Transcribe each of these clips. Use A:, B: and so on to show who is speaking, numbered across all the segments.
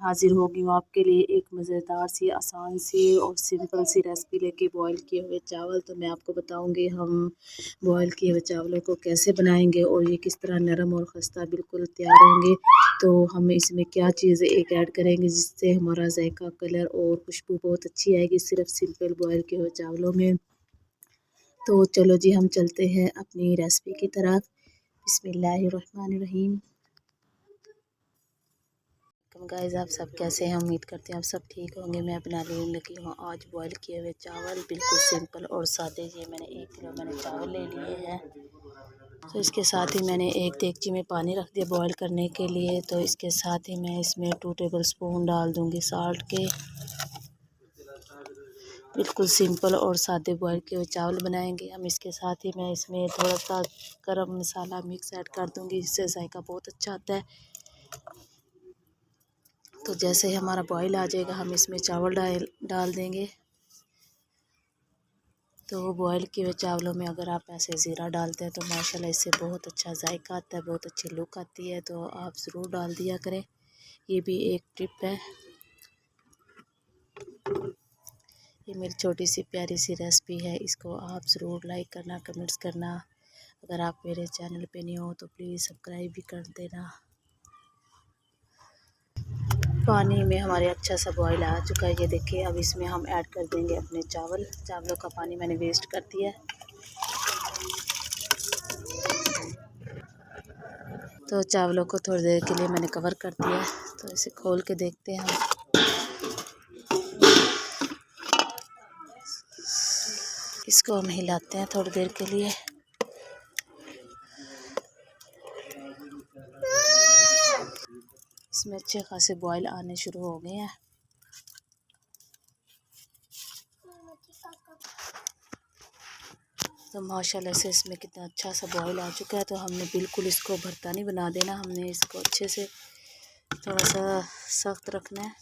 A: हाजिर होगी हूँ आपके लिए एक मज़ेदार सी, आसान सी और सिंपल सी रेसिपी लेके बॉईल किए हुए चावल। तो मैं आपको बताऊंगी हम बॉईल किए हुए चावलों को कैसे बनाएंगे और ये किस तरह नरम और खस्ता बिल्कुल तैयार होंगे। तो हम इसमें क्या चीज़ें एक ऐड करेंगे जिससे हमारा जायका, कलर और खुशबू बहुत अच्छी आएगी सिर्फ सिंपल बॉईल किए हुए चावलों में। तो चलो जी हम चलते हैं अपनी रेसिपी की तरफ। बिस्मिल्लाहिर्रहमानिर्रहीम। गाइस आप सब कैसे हैं? उम्मीद करते हैं आप सब ठीक होंगे। मैं बनाने लगी हूँ आज बॉईल किए हुए चावल, बिल्कुल सिंपल और सादे। ये मैंने 1 किलो चावल ले लिए हैं। तो इसके साथ ही मैंने एक देगची में पानी रख दिया बॉईल करने के लिए। तो इसके साथ ही मैं इसमें 2 टेबल स्पून डाल दूँगी साल्ट के। बिल्कुल सिंपल और सादे बॉईल किए हुए चावल बनाएंगे हम। इसके साथ ही मैं इसमें थोड़ा सा गरम मसाला मिक्स ऐड कर दूँगी, इससे जायका बहुत अच्छा आता है। तो जैसे ही हमारा बॉईल आ जाएगा हम इसमें चावल डाल देंगे। तो बॉईल किए हुए चावलों में अगर आप ऐसे ज़ीरा डालते हैं तो माशाल्लाह इससे बहुत अच्छा जायका आता है, बहुत अच्छी लुक आती है। तो आप ज़रूर डाल दिया करें, ये भी एक टिप है। ये मेरी छोटी सी प्यारी सी रेसिपी है, इसको आप ज़रूर लाइक करना, कमेंट्स करना। अगर आप मेरे चैनल पे नहीं हो तो प्लीज़ सब्सक्राइब भी कर देना। पानी में हमारे अच्छा सा बॉईल आ चुका है, ये देखिए। अब इसमें हम ऐड कर देंगे अपने चावलों का पानी मैंने वेस्ट कर दिया है। तो चावलों को थोड़ी देर के लिए मैंने कवर कर दिया है। तो इसे खोल के देखते हैं हम। इसको हम हिलाते हैं थोड़ी देर के लिए। इसमें अच्छे खासे बॉईल आने शुरू हो गए हैं। तो माशाल्लाह से इसमें कितना अच्छा सा बॉईल आ चुका है। तो हमने बिल्कुल इसको भरता नहीं बना देना, हमने इसको अच्छे से थोड़ा सा सख्त रखना है।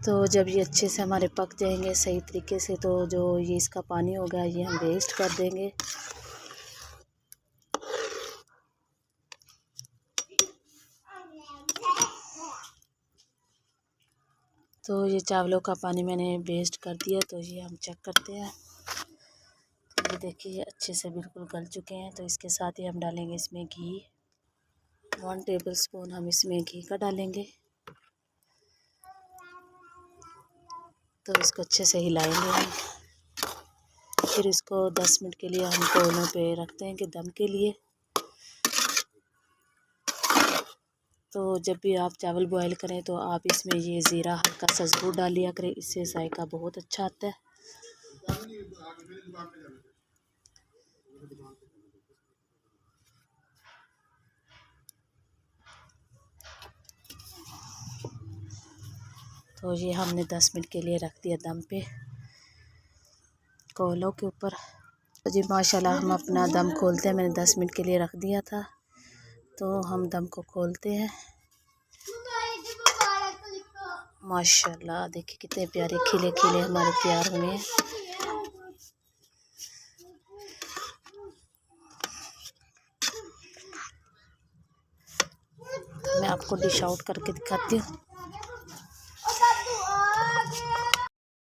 A: तो जब ये अच्छे से हमारे पक जाएंगे सही तरीके से, तो जो ये इसका पानी होगा ये हम वेस्ट कर देंगे। तो ये चावलों का पानी मैंने वेस्ट कर दिया। तो ये हम चेक करते हैं। तो ये देखिए अच्छे से बिल्कुल गल चुके हैं। तो इसके साथ ही हम डालेंगे इसमें घी। 1 टेबल स्पून हम इसमें घी का डालेंगे। तो इसको अच्छे से हिलाएंगे हम। फिर इसको 10 मिनट के लिए हम कोयलों पे रख देंगे दम के लिए। तो जब भी आप चावल बॉईल करें तो आप इसमें ये ज़ीरा हल्का सा ज़रूर डाल लिया करें, इससे जायका बहुत अच्छा आता है। तो ये हमने 10 मिनट के लिए रख दिया दम पे कोयलों के ऊपर। तो जी माशाल्लाह हम अपना दम खोलते हैं। मैंने 10 मिनट के लिए रख दिया था। तो हम दम को खोलते हैं। माशाल्लाह देखिए कितने प्यारे खिले खिले हमारे तैयार हुए हैं। मैं आपको डिश आउट करके दिखाती हूँ।